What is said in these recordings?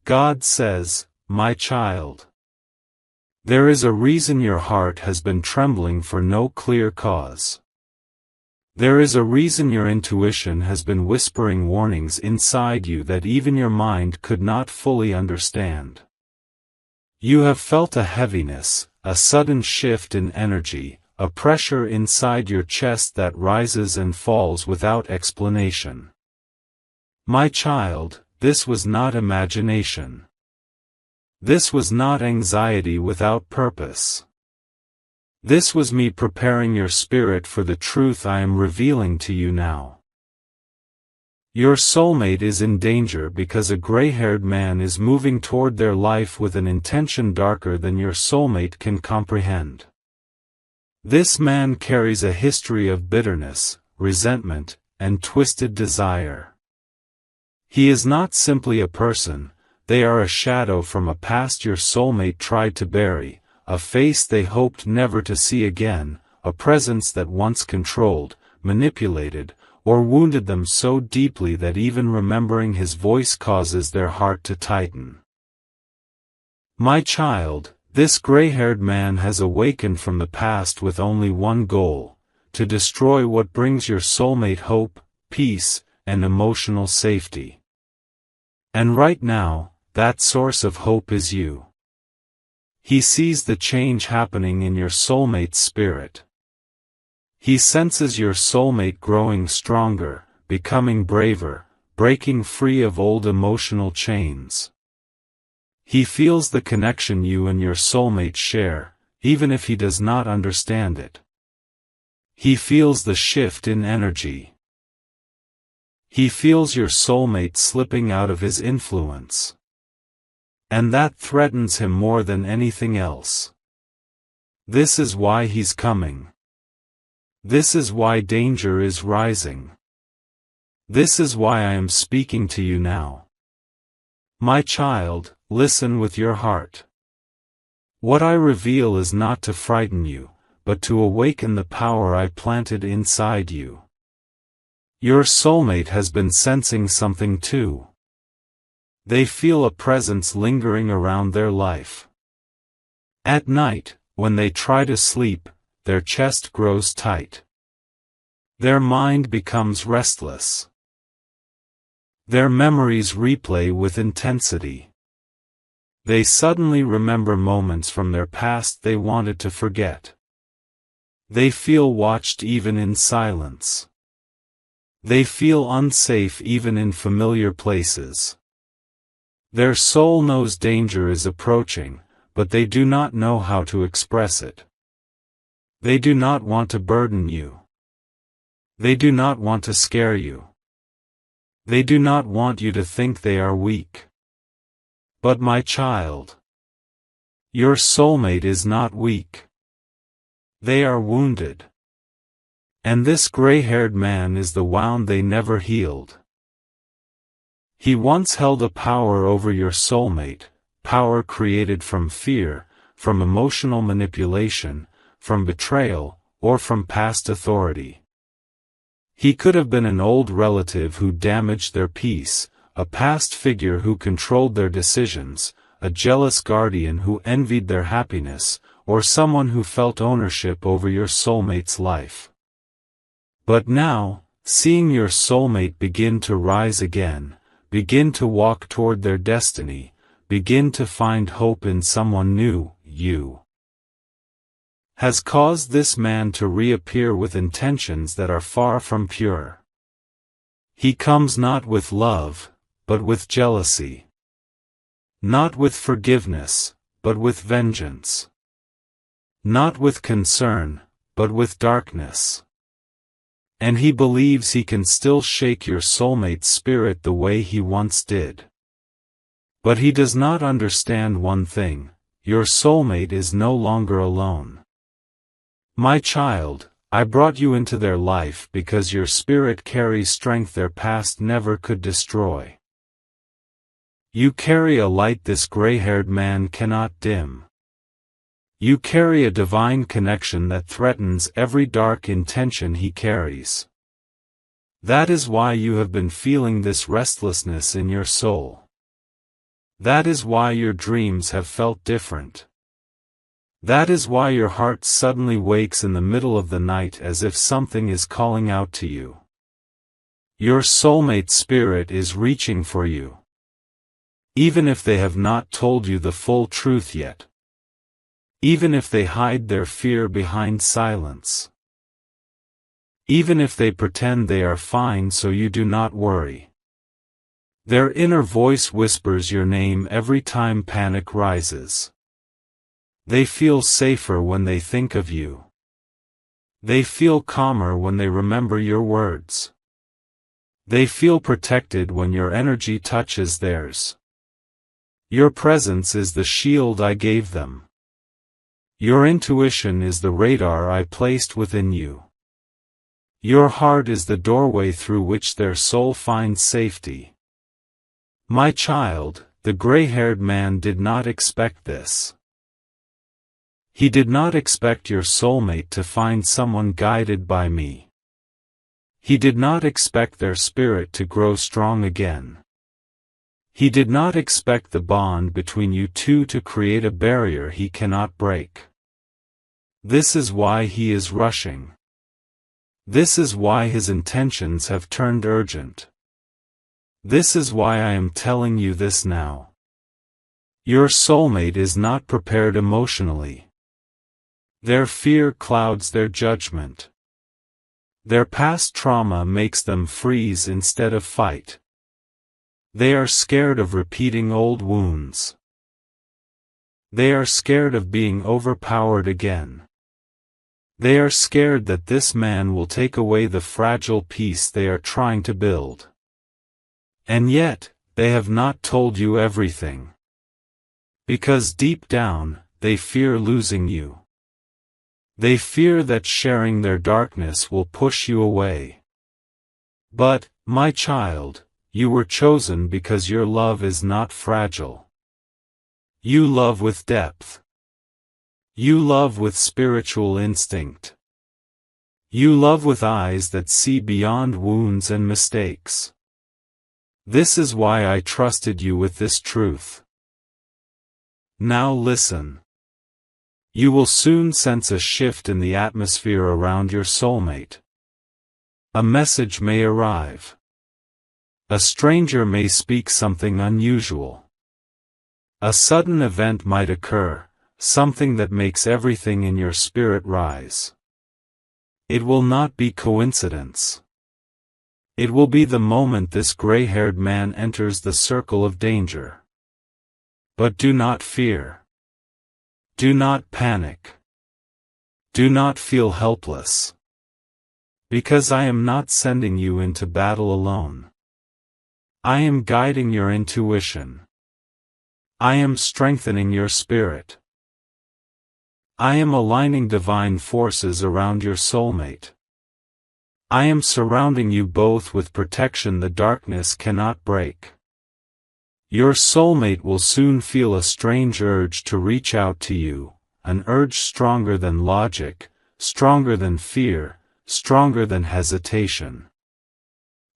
God says, my child. There is a reason your heart has been trembling for no clear cause. There is a reason your intuition has been whispering warnings inside you that even your mind could not fully understand. You have felt a heaviness, a sudden shift in energy, a pressure inside your chest that rises and falls without explanation. My child, this was not imagination. This was not anxiety without purpose. This was me preparing your spirit for the truth I am revealing to you now. Your soulmate is in danger because a gray-haired man is moving toward their life with an intention darker than your soulmate can comprehend. This man carries a history of bitterness, resentment, and twisted desire. He is not simply a person, they are a shadow from a past your soulmate tried to bury, a face they hoped never to see again, a presence that once controlled, manipulated, or wounded them so deeply that even remembering his voice causes their heart to tighten. My child, this gray-haired man has awakened from the past with only one goal, to destroy what brings your soulmate hope, peace, and emotional safety. And right now, that source of hope is you. He sees the change happening in your soulmate's spirit. He senses your soulmate growing stronger, becoming braver, breaking free of old emotional chains. He feels the connection you and your soulmate share, even if he does not understand it. He feels the shift in energy. He feels your soulmate slipping out of his influence. And that threatens him more than anything else. This is why he's coming. This is why danger is rising. This is why I am speaking to you now. My child, listen with your heart. What I reveal is not to frighten you, but to awaken the power I planted inside you. Your soulmate has been sensing something too. They feel a presence lingering around their life. At night, when they try to sleep, their chest grows tight. Their mind becomes restless. Their memories replay with intensity. They suddenly remember moments from their past they wanted to forget. They feel watched even in silence. They feel unsafe even in familiar places. Their soul knows danger is approaching, but they do not know how to express it. They do not want to burden you. They do not want to scare you. They do not want you to think they are weak. But my child, your soulmate is not weak. They are wounded. And this gray-haired man is the wound they never healed. He once held a power over your soulmate, power created from fear, from emotional manipulation, from betrayal, or from past authority. He could have been an old relative who damaged their peace, a past figure who controlled their decisions, a jealous guardian who envied their happiness, or someone who felt ownership over your soulmate's life. But now, seeing your soulmate begin to rise again, begin to walk toward their destiny, begin to find hope in someone new, you has caused this man to reappear with intentions that are far from pure. He comes not with love, but with jealousy. Not with forgiveness, but with vengeance. Not with concern, but with darkness. And he believes he can still shake your soulmate's spirit the way he once did. But he does not understand one thing: your soulmate is no longer alone. My child, I brought you into their life because your spirit carries strength their past never could destroy. You carry a light this gray-haired man cannot dim. You carry a divine connection that threatens every dark intention he carries. That is why you have been feeling this restlessness in your soul. That is why your dreams have felt different. That is why your heart suddenly wakes in the middle of the night as if something is calling out to you. Your soulmate spirit is reaching for you. Even if they have not told you the full truth yet. Even if they hide their fear behind silence. Even if they pretend they are fine so you do not worry. Their inner voice whispers your name every time panic rises. They feel safer when they think of you. They feel calmer when they remember your words. They feel protected when your energy touches theirs. Your presence is the shield I gave them. Your intuition is the radar I placed within you. Your heart is the doorway through which their soul finds safety. My child, the gray-haired man did not expect this. He did not expect your soulmate to find someone guided by me. He did not expect their spirit to grow strong again. He did not expect the bond between you two to create a barrier he cannot break. This is why he is rushing. This is why his intentions have turned urgent. This is why I am telling you this now. Your soulmate is not prepared emotionally. Their fear clouds their judgment. Their past trauma makes them freeze instead of fight. They are scared of repeating old wounds. They are scared of being overpowered again. They are scared that this man will take away the fragile peace they are trying to build. And yet, they have not told you everything. Because deep down, they fear losing you. They fear that sharing their darkness will push you away. But, my child, you were chosen because your love is not fragile. You love with depth. You love with spiritual instinct. You love with eyes that see beyond wounds and mistakes. This is why I trusted you with this truth. Now listen. You will soon sense a shift in the atmosphere around your soulmate. A message may arrive. A stranger may speak something unusual. A sudden event might occur, something that makes everything in your spirit rise. It will not be coincidence. It will be the moment this gray-haired man enters the circle of danger. But do not fear. Do not panic. Do not feel helpless. Because I am not sending you into battle alone. I am guiding your intuition. I am strengthening your spirit. I am aligning divine forces around your soulmate. I am surrounding you both with protection the darkness cannot break. Your soulmate will soon feel a strange urge to reach out to you, an urge stronger than logic, stronger than fear, stronger than hesitation.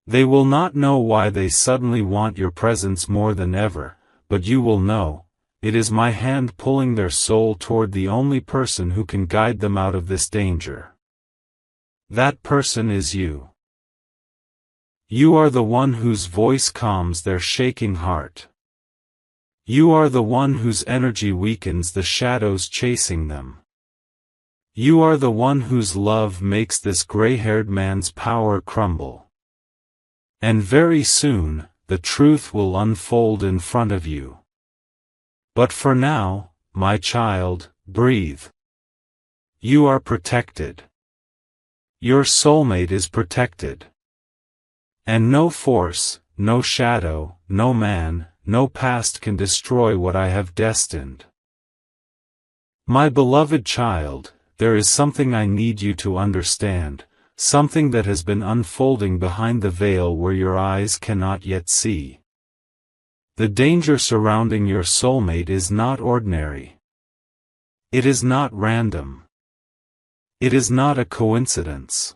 They will not know why they suddenly want your presence more than ever, but you will know. It is my hand pulling their soul toward the only person who can guide them out of this danger. That person is you. You are the one whose voice calms their shaking heart. You are the one whose energy weakens the shadows chasing them. You are the one whose love makes this gray-haired man's power crumble. And very soon, the truth will unfold in front of you. But for now, my child, breathe. You are protected. Your soulmate is protected. And no force, no shadow, no man, no past can destroy what I have destined. My beloved child, there is something I need you to understand, something that has been unfolding behind the veil where your eyes cannot yet see. The danger surrounding your soulmate is not ordinary. It is not random. It is not a coincidence.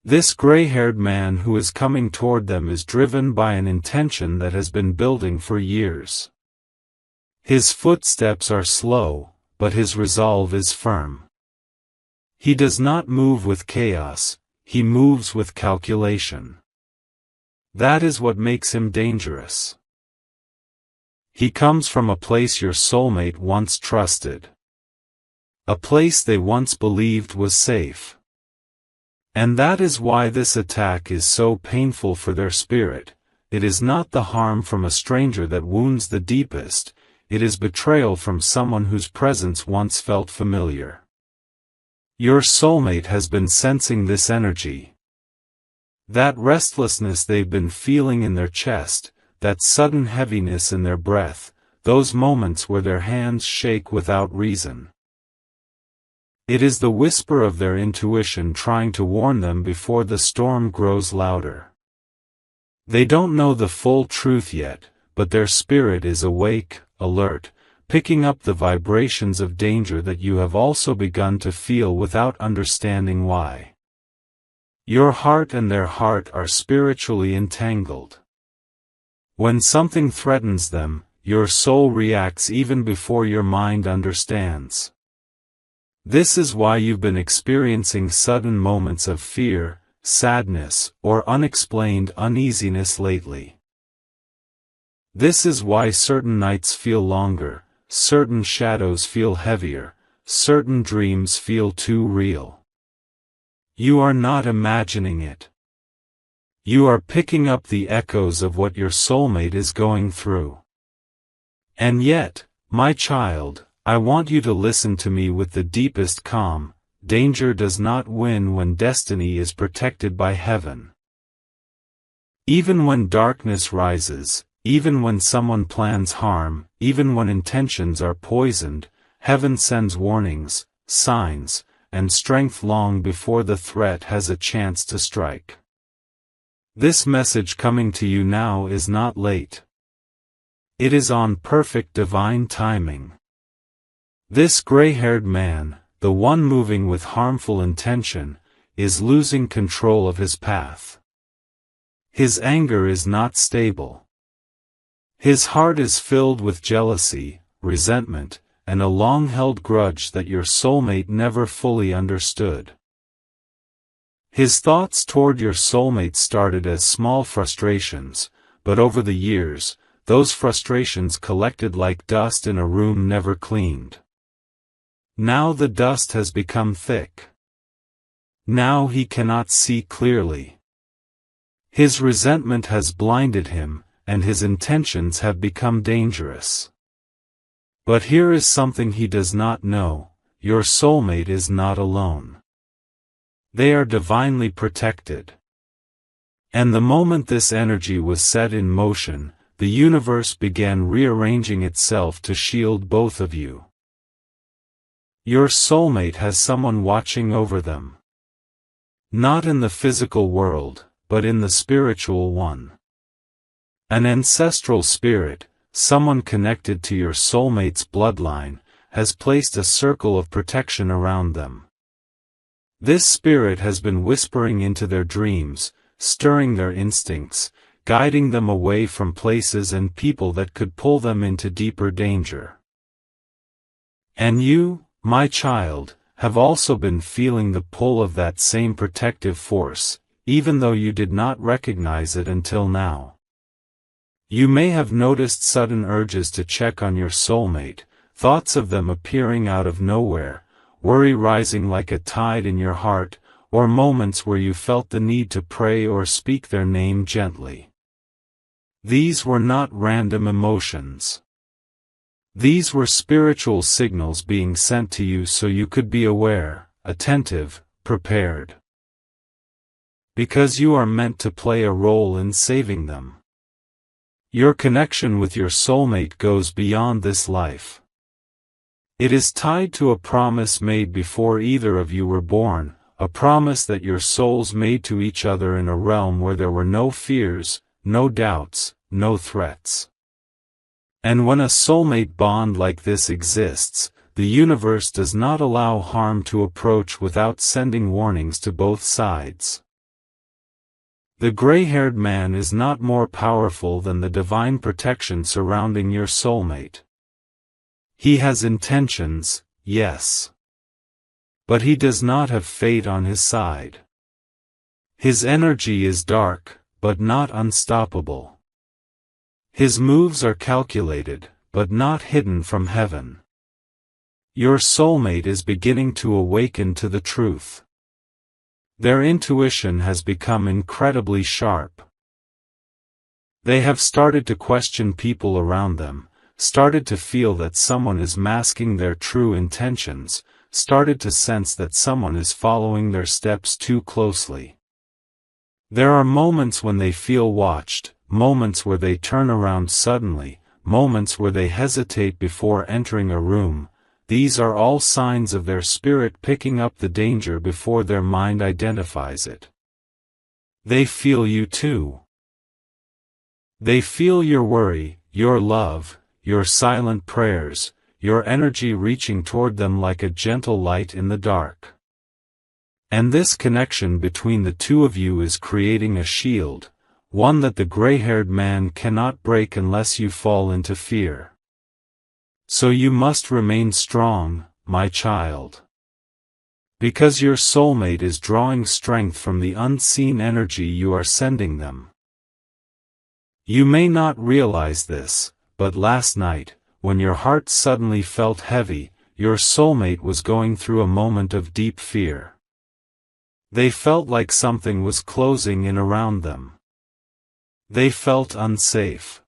This gray-haired man who is coming toward them is driven by an intention that has been building for years. His footsteps are slow, but his resolve is firm. He does not move with chaos, he moves with calculation. That is what makes him dangerous. He comes from a place your soulmate once trusted. A place they once believed was safe. And that is why this attack is so painful for their spirit. It is not the harm from a stranger that wounds the deepest, it is betrayal from someone whose presence once felt familiar. Your soulmate has been sensing this energy. That restlessness they've been feeling in their chest, that sudden heaviness in their breath, those moments where their hands shake without reason. It is the whisper of their intuition trying to warn them before the storm grows louder. They don't know the full truth yet, but their spirit is awake, alert, picking up the vibrations of danger that you have also begun to feel without understanding why. Your heart and their heart are spiritually entangled. When something threatens them, your soul reacts even before your mind understands. This is why you've been experiencing sudden moments of fear, sadness, or unexplained uneasiness lately. This is why certain nights feel longer, certain shadows feel heavier, certain dreams feel too real. You are not imagining it. You are picking up the echoes of what your soulmate is going through. And yet, my child, I want you to listen to me with the deepest calm. Danger does not win when destiny is protected by heaven. Even when darkness rises, even when someone plans harm, even when intentions are poisoned, heaven sends warnings, signs, and strength long before the threat has a chance to strike. This message coming to you now is not late. It is on perfect divine timing. This gray-haired man, the one moving with harmful intention, is losing control of his path. His anger is not stable. His heart is filled with jealousy, resentment, and a long-held grudge that your soulmate never fully understood. His thoughts toward your soulmate started as small frustrations, but over the years, those frustrations collected like dust in a room never cleaned. Now the dust has become thick. Now he cannot see clearly. His resentment has blinded him, and his intentions have become dangerous. But here is something he does not know: your soulmate is not alone. They are divinely protected. And the moment this energy was set in motion, the universe began rearranging itself to shield both of you. Your soulmate has someone watching over them. Not in the physical world, but in the spiritual one. An ancestral spirit, someone connected to your soulmate's bloodline, has placed a circle of protection around them. This spirit has been whispering into their dreams, stirring their instincts, guiding them away from places and people that could pull them into deeper danger. And you, my child, have also been feeling the pull of that same protective force, even though you did not recognize it until now. You may have noticed sudden urges to check on your soulmate, thoughts of them appearing out of nowhere, worry rising like a tide in your heart, or moments where you felt the need to pray or speak their name gently. These were not random emotions. These were spiritual signals being sent to you so you could be aware, attentive, prepared. Because you are meant to play a role in saving them. Your connection with your soulmate goes beyond this life. It is tied to a promise made before either of you were born, a promise that your souls made to each other in a realm where there were no fears, no doubts, no threats. And when a soulmate bond like this exists, the universe does not allow harm to approach without sending warnings to both sides. The gray-haired man is not more powerful than the divine protection surrounding your soulmate. He has intentions, yes. But he does not have fate on his side. His energy is dark, but not unstoppable. His moves are calculated, but not hidden from heaven. Your soulmate is beginning to awaken to the truth. Their intuition has become incredibly sharp. They have started to question people around them, started to feel that someone is masking their true intentions, started to sense that someone is following their steps too closely. There are moments when they feel watched, moments where they turn around suddenly, moments where they hesitate before entering a room. These are all signs of their spirit picking up the danger before their mind identifies it. They feel you too. They feel your worry, your love, your silent prayers, your energy reaching toward them like a gentle light in the dark. And this connection between the two of you is creating a shield, one that the gray-haired man cannot break unless you fall into fear. So you must remain strong, my child. Because your soulmate is drawing strength from the unseen energy you are sending them. You may not realize this, but last night, when your heart suddenly felt heavy, your soulmate was going through a moment of deep fear. They felt like something was closing in around them. They felt unsafe.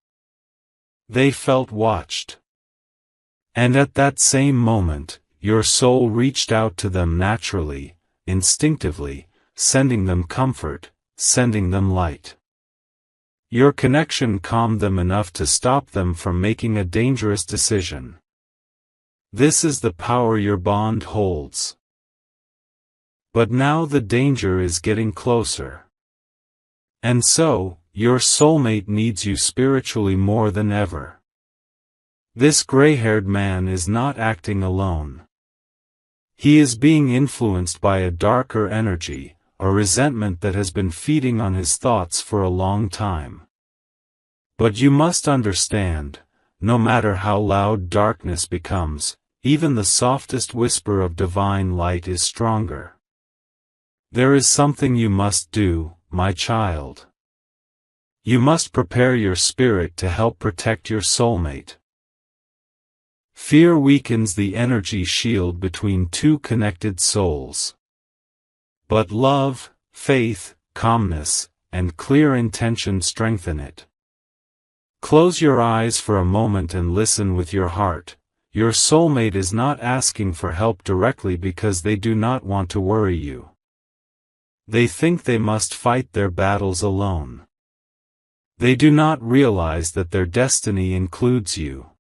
They felt watched. And at that same moment, your soul reached out to them naturally, instinctively, sending them comfort, sending them light. Your connection calmed them enough to stop them from making a dangerous decision. This is the power your bond holds. But now the danger is getting closer. And so, your soulmate needs you spiritually more than ever. This gray-haired man is not acting alone. He is being influenced by a darker energy, a resentment that has been feeding on his thoughts for a long time. But you must understand, no matter how loud darkness becomes, even the softest whisper of divine light is stronger. There is something you must do, my child. You must prepare your spirit to help protect your soulmate. Fear weakens the energy shield between two connected souls. But love, faith, calmness, and clear intention strengthen it. Close your eyes for a moment and listen with your heart. Your soulmate is not asking for help directly because they do not want to worry you. They think they must fight their battles alone. They do not realize that their destiny includes you.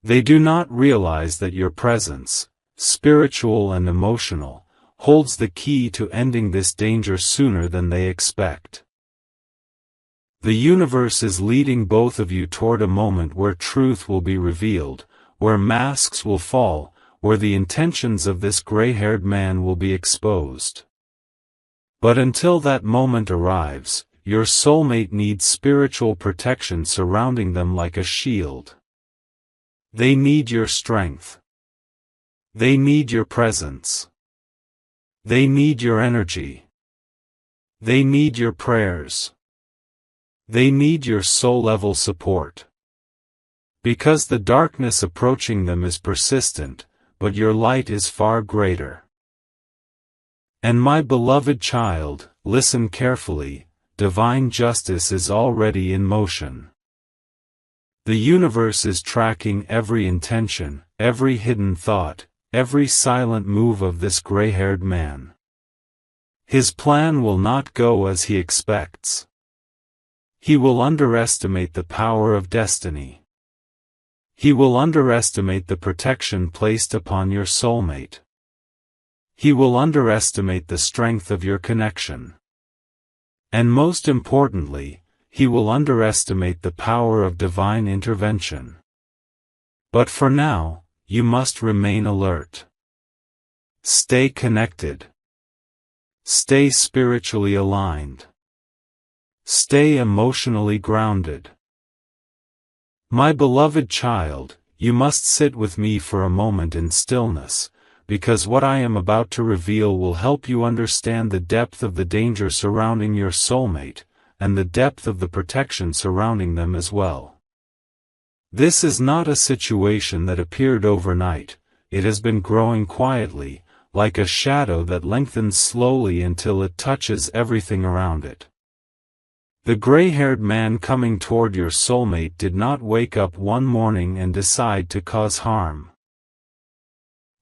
They do not realize that your presence, spiritual and emotional, holds the key to ending this danger sooner than they expect. The universe is leading both of you toward a moment where truth will be revealed, where masks will fall, where the intentions of this gray-haired man will be exposed. But until that moment arrives, your soulmate needs spiritual protection surrounding them like a shield. They need your strength. They need your presence. They need your energy. They need your prayers. They need your soul-level support. Because the darkness approaching them is persistent, but your light is far greater. And my beloved child, listen carefully, divine justice is already in motion. The universe is tracking every intention, every hidden thought, every silent move of this gray-haired man. His plan will not go as he expects. He will underestimate the power of destiny. He will underestimate the protection placed upon your soulmate. He will underestimate the strength of your connection. And most importantly, he will underestimate the power of divine intervention. But for now, you must remain alert. Stay connected. Stay spiritually aligned. Stay emotionally grounded. My beloved child, you must sit with me for a moment in stillness, because what I am about to reveal will help you understand the depth of the danger surrounding your soulmate, and the depth of the protection surrounding them as well. This is not a situation that appeared overnight. It has been growing quietly, like a shadow that lengthens slowly until it touches everything around it. The gray-haired man coming toward your soulmate did not wake up one morning and decide to cause harm.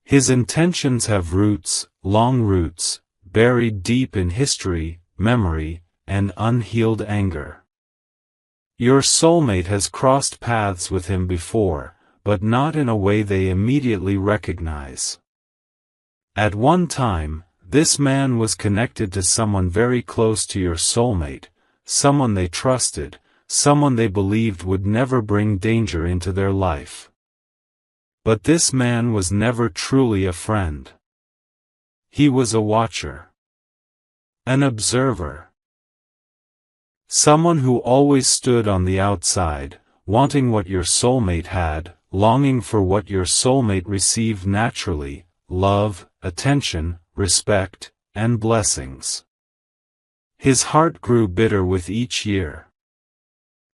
His intentions have roots, long roots, buried deep in history, memory, and unhealed anger. Your soulmate has crossed paths with him before, but not in a way they immediately recognize. At one time, this man was connected to someone very close to your soulmate, someone they trusted, someone they believed would never bring danger into their life. But this man was never truly a friend. He was a watcher. An observer. Someone who always stood on the outside, wanting what your soulmate had, longing for what your soulmate received naturally, love, attention, respect, and blessings. His heart grew bitter with each year.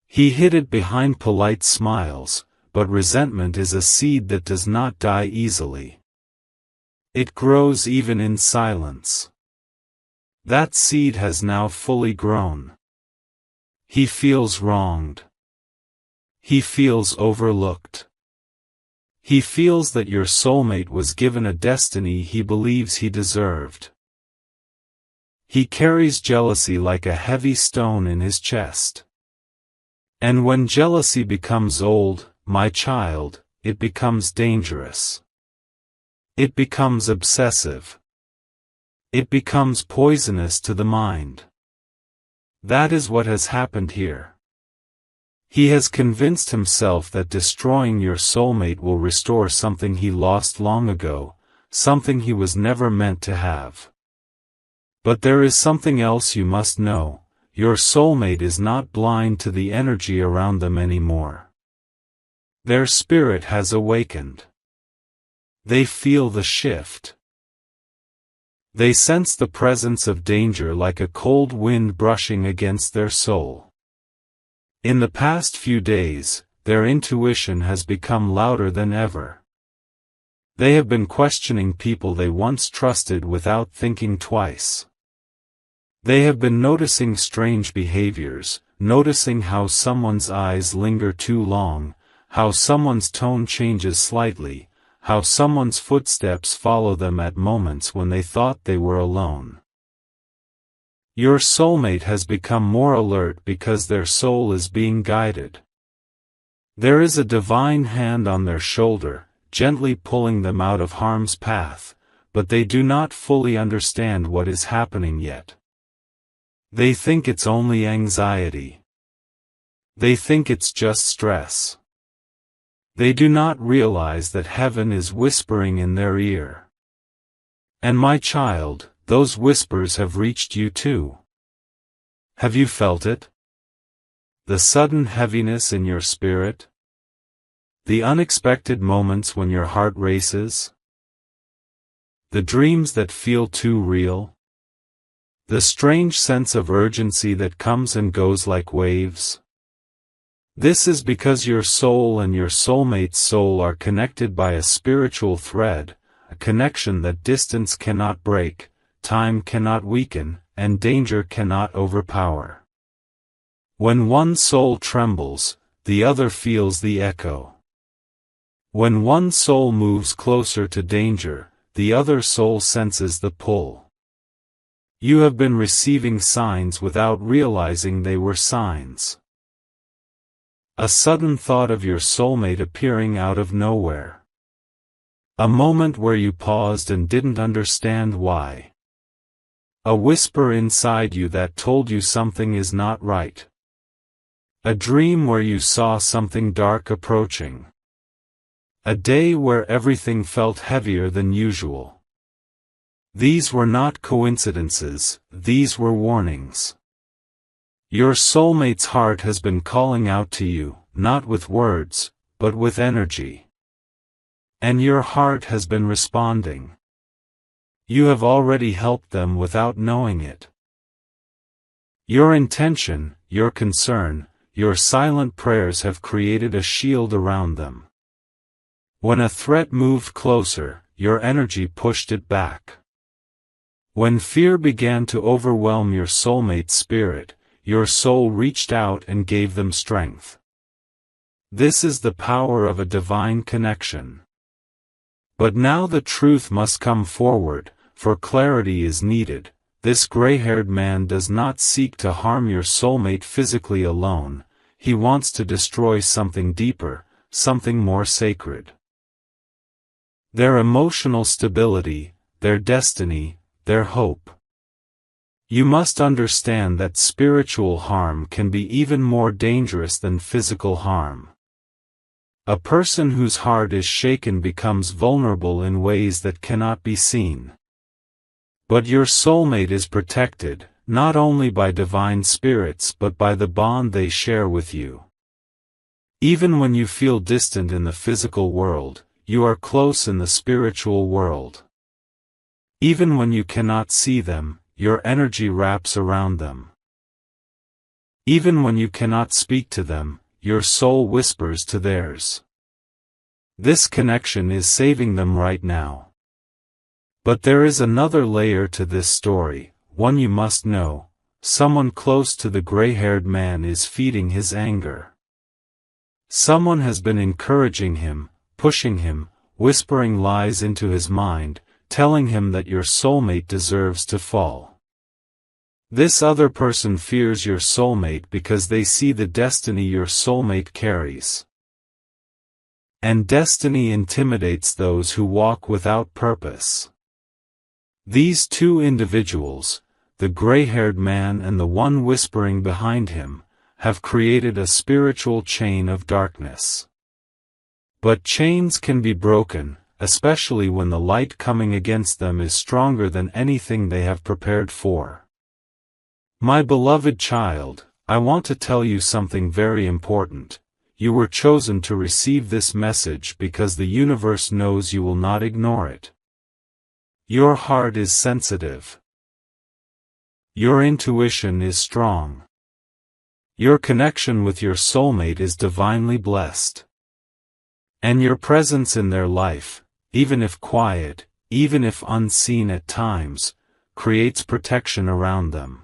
He hid it behind polite smiles, but resentment is a seed that does not die easily. It grows even in silence. That seed has now fully grown. He feels wronged. He feels overlooked. He feels that your soulmate was given a destiny he believes he deserved. He carries jealousy like a heavy stone in his chest. And when jealousy becomes old, my child, it becomes dangerous. It becomes obsessive. It becomes poisonous to the mind. That is what has happened here. He has convinced himself that destroying your soulmate will restore something he lost long ago, something he was never meant to have. But there is something else you must know. Your soulmate is not blind to the energy around them anymore. Their spirit has awakened. They feel the shift. They sense the presence of danger like a cold wind brushing against their soul. In the past few days, their intuition has become louder than ever. They have been questioning people they once trusted without thinking twice. They have been noticing strange behaviors, noticing how someone's eyes linger too long, how someone's tone changes slightly, how someone's footsteps follow them at moments when they thought they were alone. Your soulmate has become more alert because their soul is being guided. There is a divine hand on their shoulder, gently pulling them out of harm's path, but they do not fully understand what is happening yet. They think it's only anxiety. They think it's just stress. They do not realize that heaven is whispering in their ear. And my child, those whispers have reached you too. Have you felt it? The sudden heaviness in your spirit? The unexpected moments when your heart races? The dreams that feel too real? The strange sense of urgency that comes and goes like waves? This is because your soul and your soulmate's soul are connected by a spiritual thread, a connection that distance cannot break, time cannot weaken, and danger cannot overpower. When one soul trembles, the other feels the echo. When one soul moves closer to danger, the other soul senses the pull. You have been receiving signs without realizing they were signs. A sudden thought of your soulmate appearing out of nowhere. A moment where you paused and didn't understand why. A whisper inside you that told you something is not right. A dream where you saw something dark approaching. A day where everything felt heavier than usual. These were not coincidences, these were warnings. Your soulmate's heart has been calling out to you, not with words, but with energy. And your heart has been responding. You have already helped them without knowing it. Your intention, your concern, your silent prayers have created a shield around them. When a threat moved closer, your energy pushed it back. When fear began to overwhelm your soulmate's spirit, your soul reached out and gave them strength. This is the power of a divine connection. But now the truth must come forward, for clarity is needed. This gray-haired man does not seek to harm your soulmate physically alone, he wants to destroy something deeper, something more sacred. Their emotional stability, their destiny, their hope. You must understand that spiritual harm can be even more dangerous than physical harm. A person whose heart is shaken becomes vulnerable in ways that cannot be seen. But your soulmate is protected, not only by divine spirits but by the bond they share with you. Even when you feel distant in the physical world, you are close in the spiritual world. Even when you cannot see them, your energy wraps around them. Even when you cannot speak to them, your soul whispers to theirs. This connection is saving them right now. But there is another layer to this story, one you must know. Someone close to the gray-haired man is feeding his anger. Someone has been encouraging him, pushing him, whispering lies into his mind, telling him that your soulmate deserves to fall. This other person fears your soulmate because they see the destiny your soulmate carries. And destiny intimidates those who walk without purpose. These two individuals, the gray-haired man and the one whispering behind him, have created a spiritual chain of darkness. But chains can be broken, especially when the light coming against them is stronger than anything they have prepared for. My beloved child, I want to tell you something very important. You were chosen to receive this message because the universe knows you will not ignore it. Your heart is sensitive. Your intuition is strong. Your connection with your soulmate is divinely blessed. And your presence in their life, even if quiet, even if unseen at times, creates protection around them.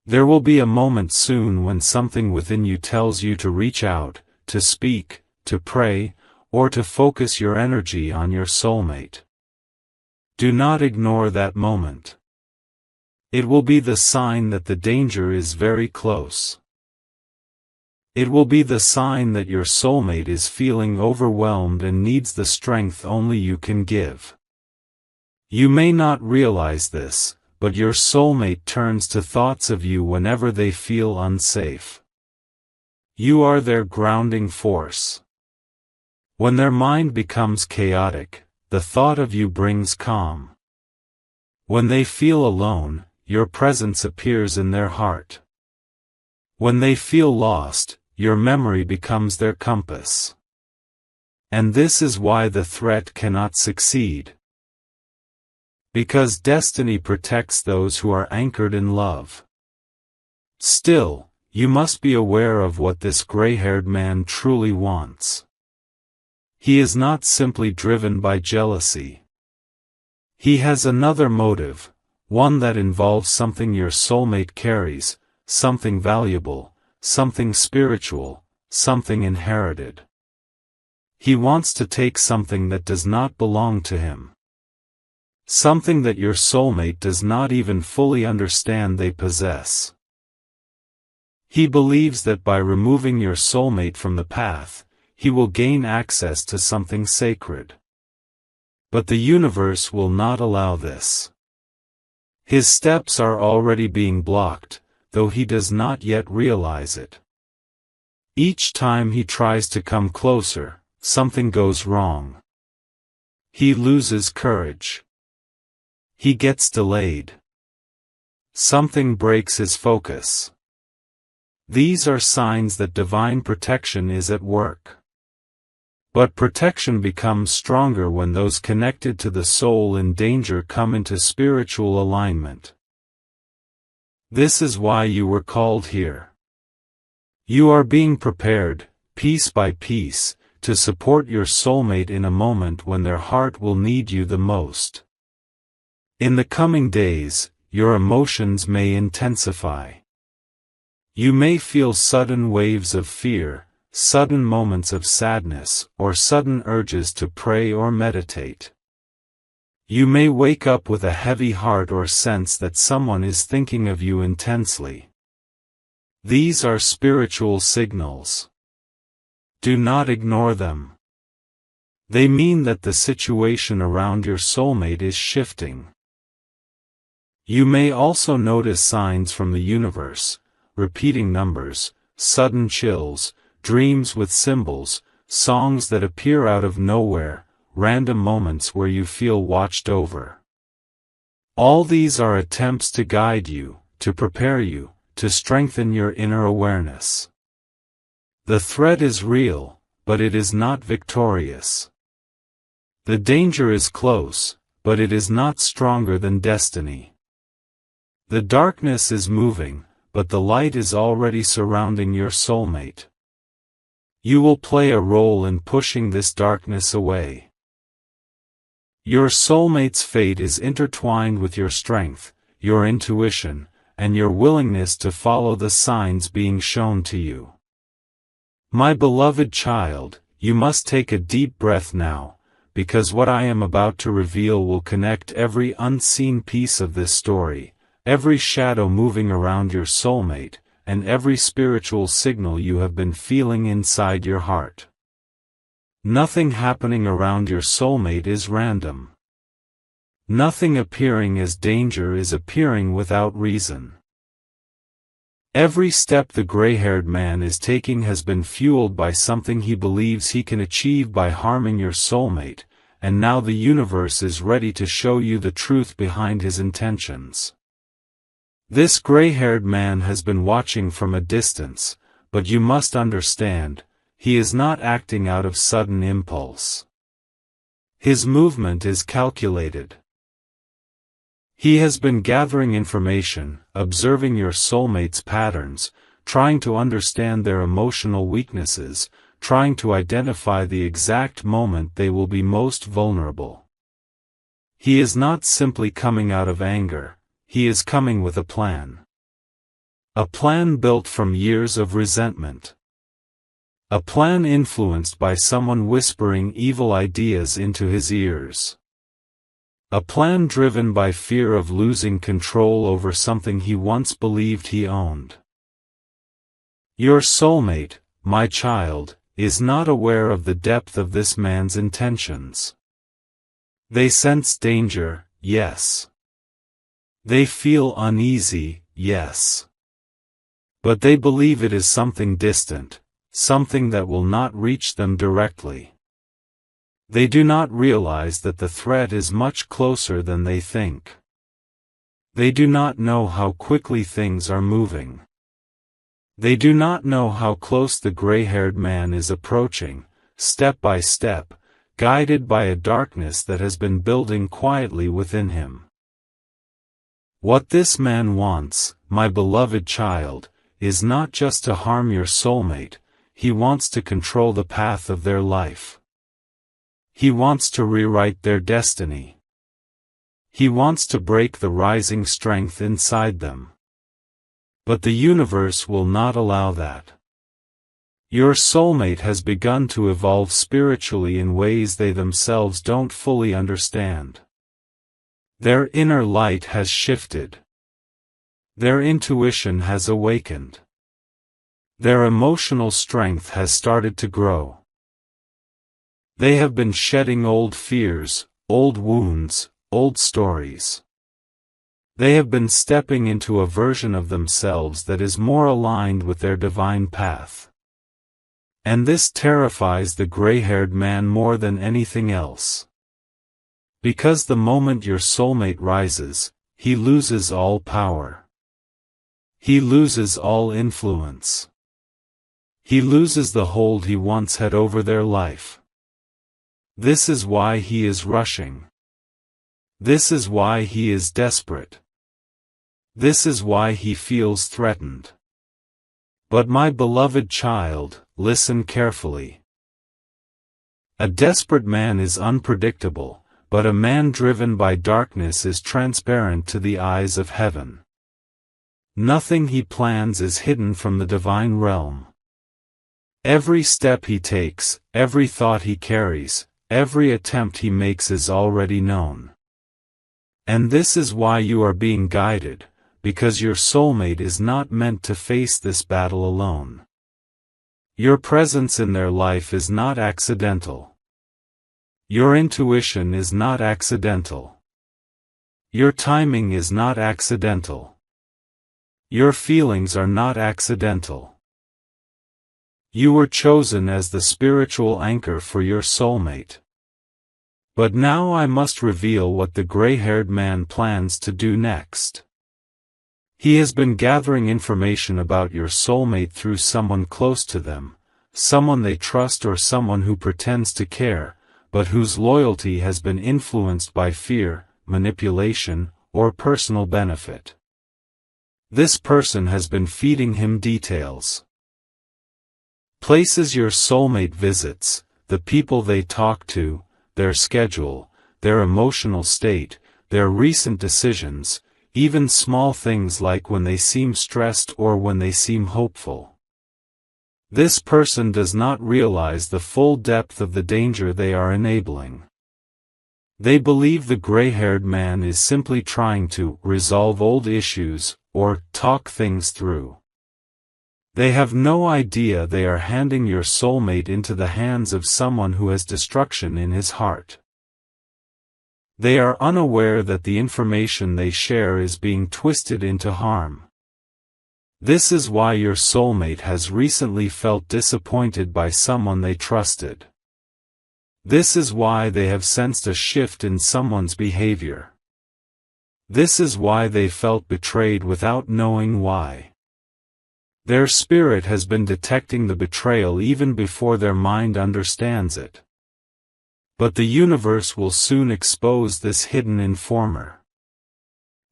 There will be a moment soon when something within you tells you to reach out, to speak, to pray, or to focus your energy on your soulmate. Do not ignore that moment. It will be the sign that the danger is very close. It will be the sign that your soulmate is feeling overwhelmed and needs the strength only you can give. You may not realize this, but your soulmate turns to thoughts of you whenever they feel unsafe. You are their grounding force. When their mind becomes chaotic, the thought of you brings calm. When they feel alone, your presence appears in their heart. When they feel lost, your memory becomes their compass. And this is why the threat cannot succeed. Because destiny protects those who are anchored in love. Still, you must be aware of what this gray-haired man truly wants. He is not simply driven by jealousy. He has another motive, one that involves something your soulmate carries, something valuable, something spiritual, something inherited. He wants to take something that does not belong to him. Something that your soulmate does not even fully understand they possess. He believes that by removing your soulmate from the path, he will gain access to something sacred. But the universe will not allow this. His steps are already being blocked, though he does not yet realize it. Each time he tries to come closer, something goes wrong. He loses courage. He gets delayed. Something breaks his focus. These are signs that divine protection is at work. But protection becomes stronger when those connected to the soul in danger come into spiritual alignment. This is why you were called here. You are being prepared, piece by piece, to support your soulmate in a moment when their heart will need you the most. In the coming days, your emotions may intensify. You may feel sudden waves of fear, sudden moments of sadness, or sudden urges to pray or meditate. You may wake up with a heavy heart or sense that someone is thinking of you intensely. These are spiritual signals. Do not ignore them. They mean that the situation around your soulmate is shifting. You may also notice signs from the universe, repeating numbers, sudden chills, dreams with symbols, songs that appear out of nowhere, random moments where you feel watched over. All these are attempts to guide you, to prepare you, to strengthen your inner awareness. The threat is real, but it is not victorious. The danger is close, but it is not stronger than destiny. The darkness is moving, but the light is already surrounding your soulmate. You will play a role in pushing this darkness away. Your soulmate's fate is intertwined with your strength, your intuition, and your willingness to follow the signs being shown to you. My beloved child, you must take a deep breath now, because what I am about to reveal will connect every unseen piece of this story, every shadow moving around your soulmate, and every spiritual signal you have been feeling inside your heart. Nothing happening around your soulmate is random. Nothing appearing as danger is appearing without reason. Every step the gray-haired man is taking has been fueled by something he believes he can achieve by harming your soulmate, and now the universe is ready to show you the truth behind his intentions. This gray-haired man has been watching from a distance, but you must understand, he is not acting out of sudden impulse. His movement is calculated. He has been gathering information, observing your soulmate's patterns, trying to understand their emotional weaknesses, trying to identify the exact moment they will be most vulnerable. He is not simply coming out of anger. He is coming with a plan. A plan built from years of resentment. A plan influenced by someone whispering evil ideas into his ears. A plan driven by fear of losing control over something he once believed he owned. Your soulmate, my child, is not aware of the depth of this man's intentions. They sense danger, yes. They feel uneasy, yes. But they believe it is something distant, something that will not reach them directly. They do not realize that the threat is much closer than they think. They do not know how quickly things are moving. They do not know how close the gray-haired man is approaching, step by step, guided by a darkness that has been building quietly within him. What this man wants, my beloved child, is not just to harm your soulmate, he wants to control the path of their life. He wants to rewrite their destiny. He wants to break the rising strength inside them. But the universe will not allow that. Your soulmate has begun to evolve spiritually in ways they themselves don't fully understand. Their inner light has shifted. Their intuition has awakened. Their emotional strength has started to grow. They have been shedding old fears, old wounds, old stories. They have been stepping into a version of themselves that is more aligned with their divine path. And this terrifies the gray-haired man more than anything else. Because the moment your soulmate rises, he loses all power. He loses all influence. He loses the hold he once had over their life. This is why he is rushing. This is why he is desperate. This is why he feels threatened. But my beloved child, listen carefully. A desperate man is unpredictable, but a man driven by darkness is transparent to the eyes of heaven. Nothing he plans is hidden from the divine realm. Every step he takes, every thought he carries, every attempt he makes is already known. And this is why you are being guided, because your soulmate is not meant to face this battle alone. Your presence in their life is not accidental. Your intuition is not accidental. Your timing is not accidental. Your feelings are not accidental. You were chosen as the spiritual anchor for your soulmate. But now I must reveal what the gray-haired man plans to do next. He has been gathering information about your soulmate through someone close to them, someone they trust or someone who pretends to care, but whose loyalty has been influenced by fear, manipulation, or personal benefit. This person has been feeding him details. Places your soulmate visits, the people they talk to, their schedule, their emotional state, their recent decisions, even small things like when they seem stressed or when they seem hopeful. This person does not realize the full depth of the danger they are enabling. They believe the gray-haired man is simply trying to resolve old issues, or talk things through. They have no idea they are handing your soulmate into the hands of someone who has destruction in his heart. They are unaware that the information they share is being twisted into harm. This is why your soulmate has recently felt disappointed by someone they trusted. This is why they have sensed a shift in someone's behavior. This is why they felt betrayed without knowing why. Their spirit has been detecting the betrayal even before their mind understands it. But the universe will soon expose this hidden informer.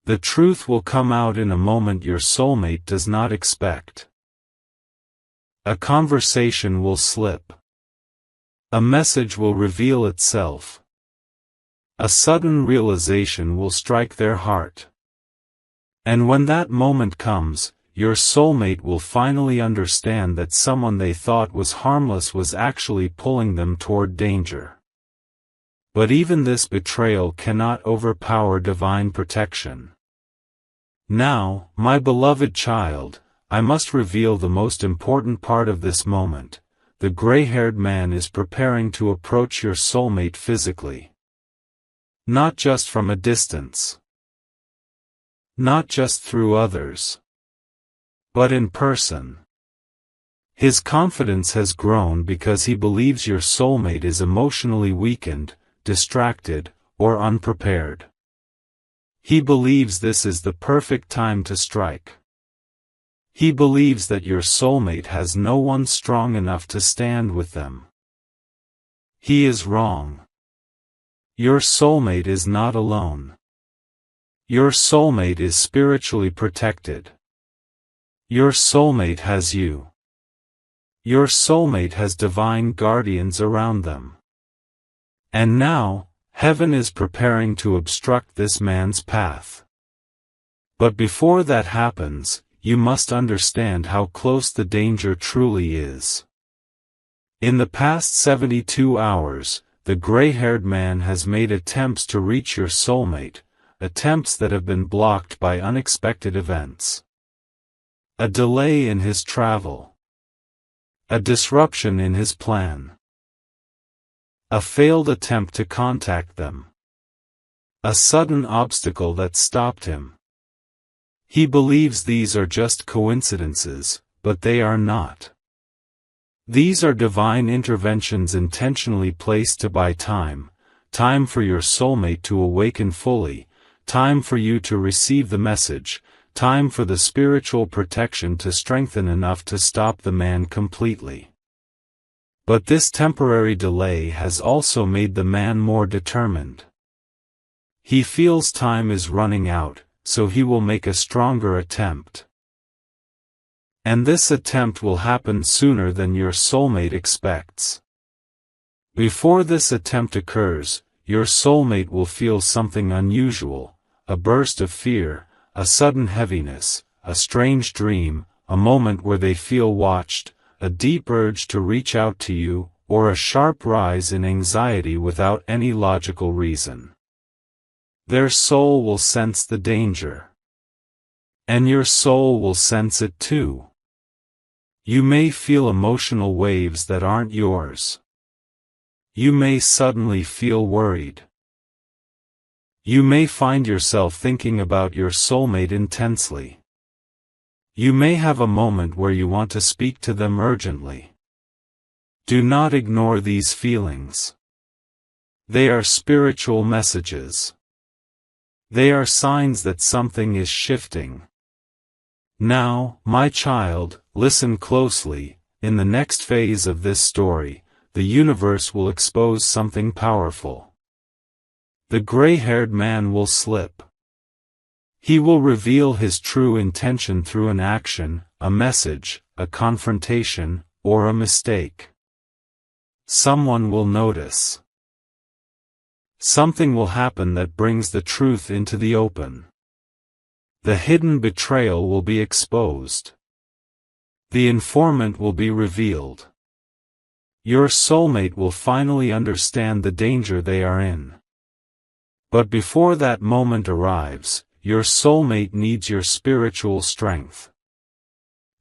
The truth will come out in a moment your soulmate does not expect. A conversation will slip. A message will reveal itself. A sudden realization will strike their heart. And when that moment comes, your soulmate will finally understand that someone they thought was harmless was actually pulling them toward danger. But even this betrayal cannot overpower divine protection. Now, my beloved child, I must reveal the most important part of this moment. The gray-haired man is preparing to approach your soulmate physically. Not just from a distance. Not just through others. But in person. His confidence has grown because he believes your soulmate is emotionally weakened, distracted, or unprepared. He believes this is the perfect time to strike. He believes that your soulmate has no one strong enough to stand with them. He is wrong. Your soulmate is not alone. Your soulmate is spiritually protected. Your soulmate has you. Your soulmate has divine guardians around them. And now, heaven is preparing to obstruct this man's path. But before that happens, you must understand how close the danger truly is. In the past 72 hours, the gray-haired man has made attempts to reach your soulmate, attempts that have been blocked by unexpected events. A delay in his travel. A disruption in his plan. A failed attempt to contact them. A sudden obstacle that stopped him. He believes these are just coincidences, but they are not. These are divine interventions intentionally placed to buy time, time for your soulmate to awaken fully, time for you to receive the message, time for the spiritual protection to strengthen enough to stop the man completely. But this temporary delay has also made the man more determined. He feels time is running out, so he will make a stronger attempt. And this attempt will happen sooner than your soulmate expects. Before this attempt occurs, your soulmate will feel something unusual, a burst of fear, a sudden heaviness, a strange dream, a moment where they feel watched, a deep urge to reach out to you, or a sharp rise in anxiety without any logical reason. Their soul will sense the danger. And your soul will sense it too. You may feel emotional waves that aren't yours. You may suddenly feel worried. You may find yourself thinking about your soulmate intensely. You may have a moment where you want to speak to them urgently. Do not ignore these feelings. They are spiritual messages. They are signs that something is shifting. Now, my child, listen closely. In the next phase of this story, the universe will expose something powerful. The gray-haired man will slip. He will reveal his true intention through an action, a message, a confrontation, or a mistake. Someone will notice. Something will happen that brings the truth into the open. The hidden betrayal will be exposed. The informant will be revealed. Your soulmate will finally understand the danger they are in. But before that moment arrives, your soulmate needs your spiritual strength.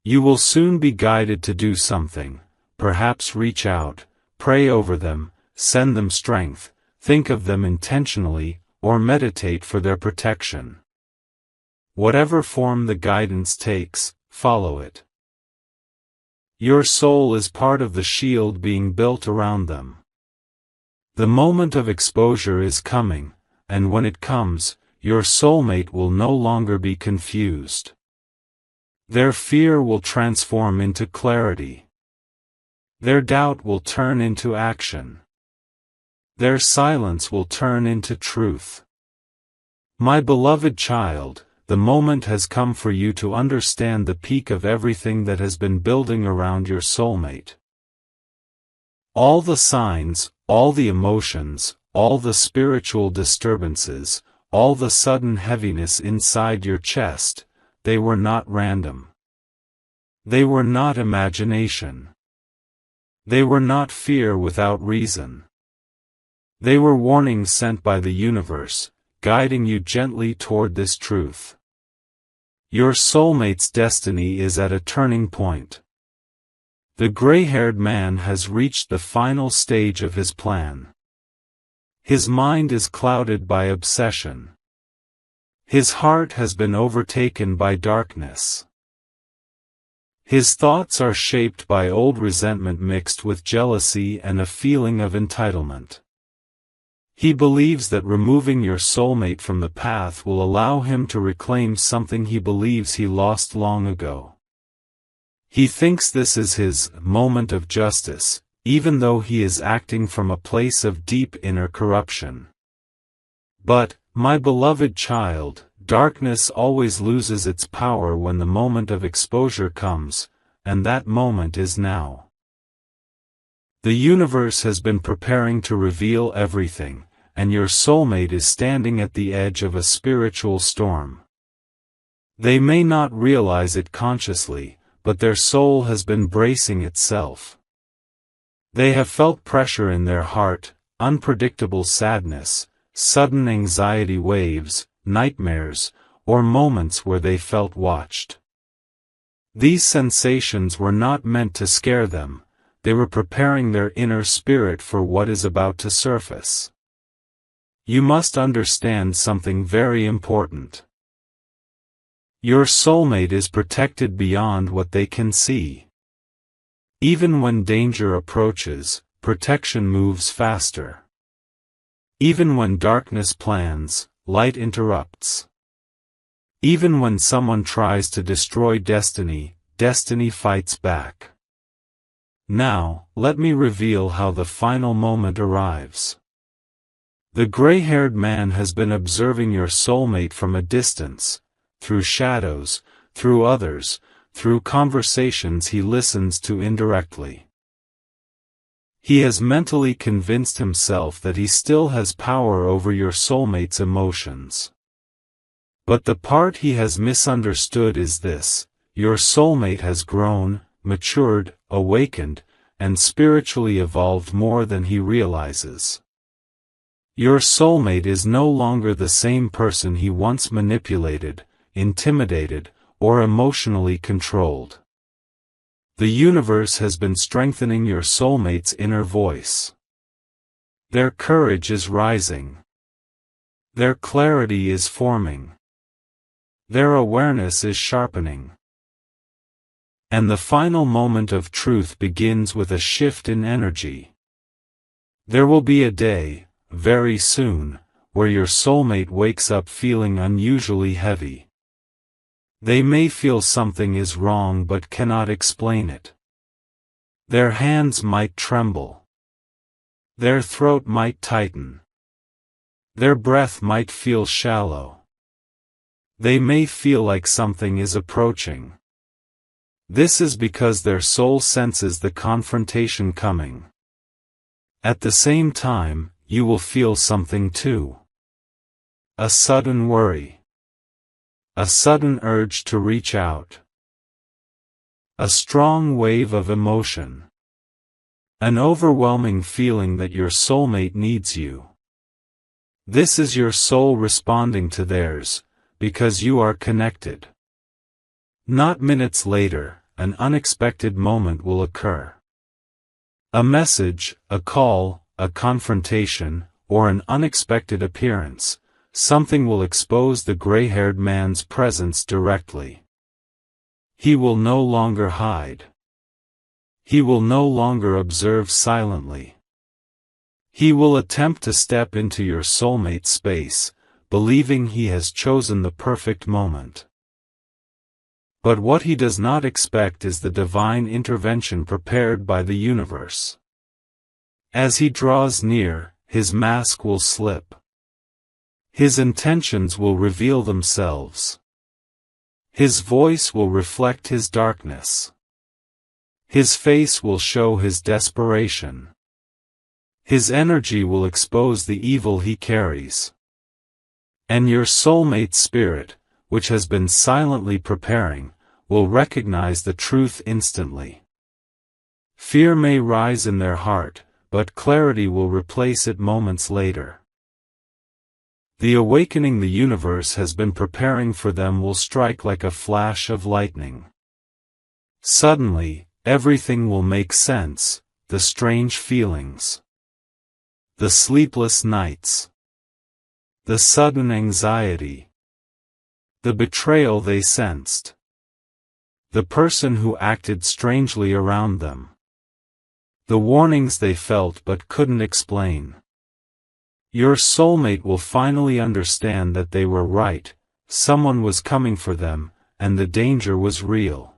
You will soon be guided to do something, perhaps reach out, pray over them, send them strength, think of them intentionally, or meditate for their protection. Whatever form the guidance takes, follow it. Your soul is part of the shield being built around them. The moment of exposure is coming, and when it comes, your soulmate will no longer be confused. Their fear will transform into clarity. Their doubt will turn into action. Their silence will turn into truth. My beloved child, the moment has come for you to understand the peak of everything that has been building around your soulmate. All the signs, all the emotions, all the spiritual disturbances, all the sudden heaviness inside your chest, they were not random. They were not imagination. They were not fear without reason. They were warnings sent by the universe, guiding you gently toward this truth. Your soulmate's destiny is at a turning point. The gray-haired man has reached the final stage of his plan. His mind is clouded by obsession. His heart has been overtaken by darkness. His thoughts are shaped by old resentment mixed with jealousy and a feeling of entitlement. He believes that removing your soulmate from the path will allow him to reclaim something he believes he lost long ago. He thinks this is his moment of justice, even though he is acting from a place of deep inner corruption. But, my beloved child, darkness always loses its power when the moment of exposure comes, and that moment is now. The universe has been preparing to reveal everything, and your soulmate is standing at the edge of a spiritual storm. They may not realize it consciously, but their soul has been bracing itself. They have felt pressure in their heart, unpredictable sadness, sudden anxiety waves, nightmares, or moments where they felt watched. These sensations were not meant to scare them, they were preparing their inner spirit for what is about to surface. You must understand something very important. Your soulmate is protected beyond what they can see. Even when danger approaches, protection moves faster. Even when darkness plans, light interrupts. Even when someone tries to destroy destiny, destiny fights back. Now, let me reveal how the final moment arrives. The gray-haired man has been observing your soulmate from a distance, through shadows, through others, through conversations he listens to indirectly. He has mentally convinced himself that he still has power over your soulmate's emotions. But the part he has misunderstood is this: your soulmate has grown, matured, awakened, and spiritually evolved more than he realizes. Your soulmate is no longer the same person he once manipulated, intimidated, or emotionally controlled. The universe has been strengthening your soulmate's inner voice. Their courage is rising. Their clarity is forming. Their awareness is sharpening. And the final moment of truth begins with a shift in energy. There will be a day, very soon, where your soulmate wakes up feeling unusually heavy. They may feel something is wrong but cannot explain it. Their hands might tremble. Their throat might tighten. Their breath might feel shallow. They may feel like something is approaching. This is because their soul senses the confrontation coming. At the same time, you will feel something too. A sudden worry. A sudden urge to reach out. A strong wave of emotion. An overwhelming feeling that your soulmate needs you. This is your soul responding to theirs, because you are connected. Not minutes later, an unexpected moment will occur. A message, a call, a confrontation, or an unexpected appearance. Something will expose the gray-haired man's presence directly. He will no longer hide. He will no longer observe silently. He will attempt to step into your soulmate's space, believing he has chosen the perfect moment. But what he does not expect is the divine intervention prepared by the universe. As he draws near, his mask will slip. His intentions will reveal themselves. His voice will reflect his darkness. His face will show his desperation. His energy will expose the evil he carries. And your soulmate's spirit, which has been silently preparing, will recognize the truth instantly. Fear may rise in their heart, but clarity will replace it moments later. The awakening the universe has been preparing for them will strike like a flash of lightning. Suddenly, everything will make sense: the strange feelings, the sleepless nights, the sudden anxiety, the betrayal they sensed, the person who acted strangely around them, the warnings they felt but couldn't explain. Your soulmate will finally understand that they were right, someone was coming for them, and the danger was real.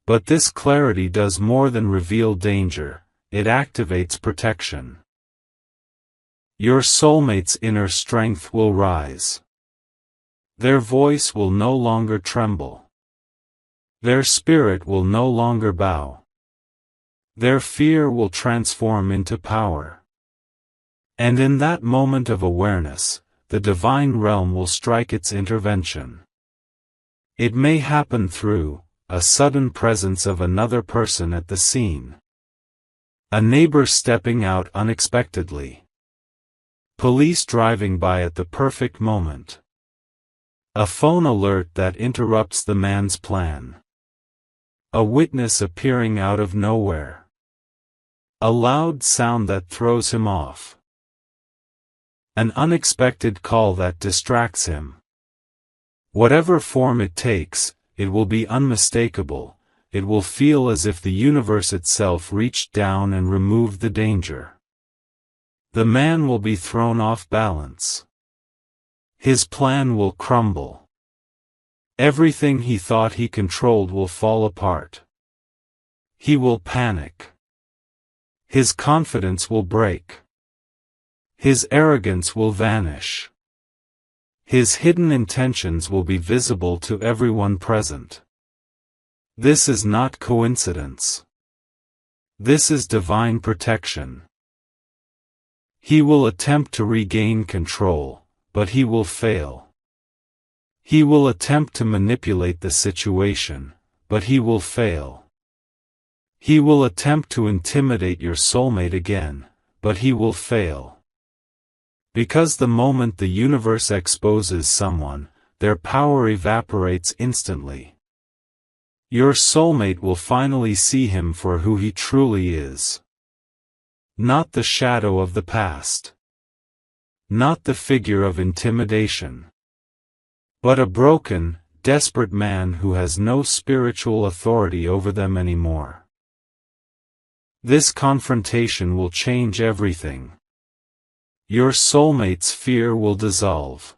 But this clarity does more than reveal danger, it activates protection. Your soulmate's inner strength will rise. Their voice will no longer tremble. Their spirit will no longer bow. Their fear will transform into power. And in that moment of awareness, the divine realm will strike its intervention. It may happen through a sudden presence of another person at the scene. A neighbor stepping out unexpectedly. Police driving by at the perfect moment. A phone alert that interrupts the man's plan. A witness appearing out of nowhere. A loud sound that throws him off. An unexpected call that distracts him. Whatever form it takes, it will be unmistakable. It will feel as if the universe itself reached down and removed the danger. The man will be thrown off balance. His plan will crumble. Everything he thought he controlled will fall apart. He will panic. His confidence will break. His arrogance will vanish. His hidden intentions will be visible to everyone present. This is not coincidence. This is divine protection. He will attempt to regain control, but he will fail. He will attempt to manipulate the situation, but he will fail. He will attempt to intimidate your soulmate again, but he will fail. Because the moment the universe exposes someone, their power evaporates instantly. Your soulmate will finally see him for who he truly is. Not the shadow of the past. Not the figure of intimidation. But a broken, desperate man who has no spiritual authority over them anymore. This confrontation will change everything. Your soulmate's fear will dissolve.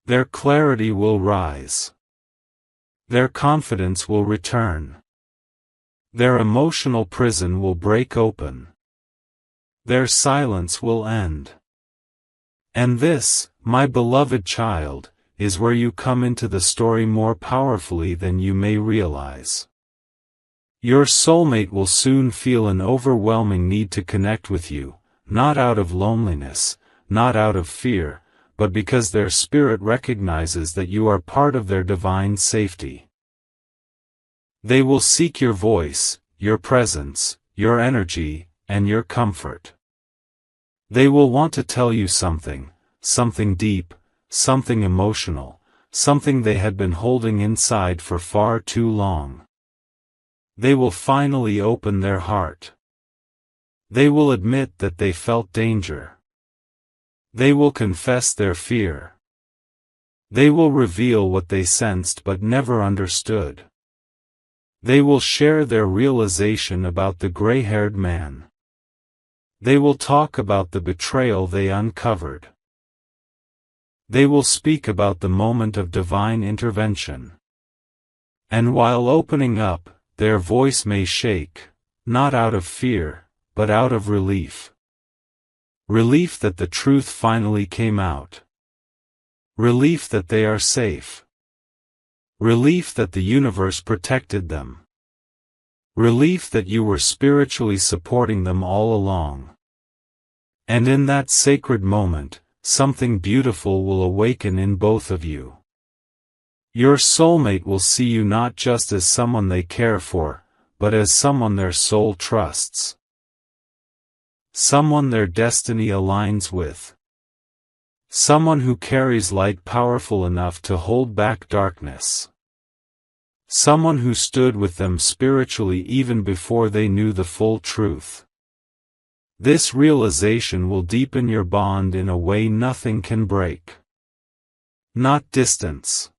Their clarity will rise. Their confidence will return. Their emotional prison will break open. Their silence will end. And this, my beloved child, is where you come into the story more powerfully than you may realize. Your soulmate will soon feel an overwhelming need to connect with you, not out of loneliness, not out of fear, but because their spirit recognizes that you are part of their divine safety. They will seek your voice, your presence, your energy, and your comfort. They will want to tell you something deep, something emotional, something they had been holding inside for far too long. They will finally open their heart. They will admit that they felt danger. They will confess their fear. They will reveal what they sensed but never understood. They will share their realization about the gray-haired man. They will talk about the betrayal they uncovered. They will speak about the moment of divine intervention. And while opening up, their voice may shake, not out of fear, but out of relief. Relief that the truth finally came out. Relief that they are safe. Relief that the universe protected them. Relief that you were spiritually supporting them all along. And in that sacred moment, something beautiful will awaken in both of you. Your soulmate will see you not just as someone they care for, but as someone their soul trusts. Someone their destiny aligns with. Someone who carries light powerful enough to hold back darkness. Someone who stood with them spiritually even before they knew the full truth. This realization will deepen your bond in a way nothing can break. Not distance.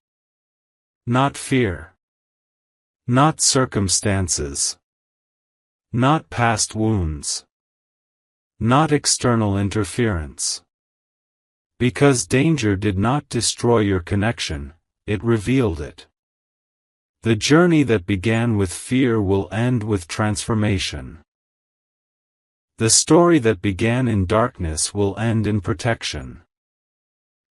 Not fear. Not circumstances. Not past wounds. Not external interference. Because danger did not destroy your connection, it revealed it. The journey that began with fear will end with transformation. The story that began in darkness will end in protection.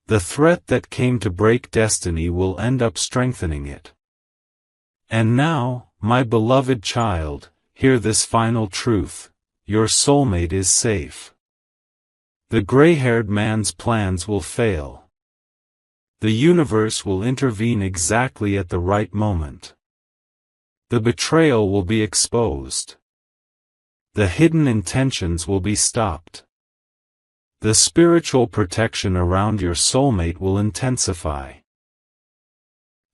The threat that came to break destiny will end up strengthening it. And now, my beloved child, hear this final truth: your soulmate is safe. The gray-haired man's plans will fail. The universe will intervene exactly at the right moment. The betrayal will be exposed. The hidden intentions will be stopped. The spiritual protection around your soulmate will intensify.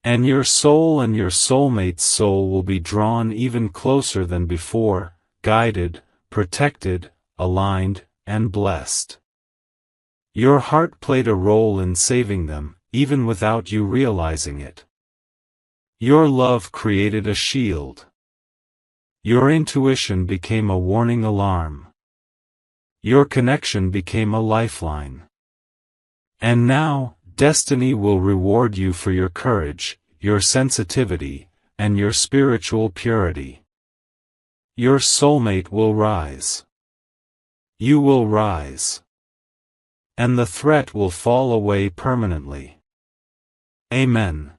And your soul and your soulmate's soul will be drawn even closer than before, guided, protected, aligned, and blessed. Your heart played a role in saving them, even without you realizing it. Your love created a shield. Your intuition became a warning alarm. Your connection became a lifeline. And now, Destiny will reward you for your courage, your sensitivity, and your spiritual purity. Your soulmate will rise. You will rise. And the threat will fall away permanently. Amen.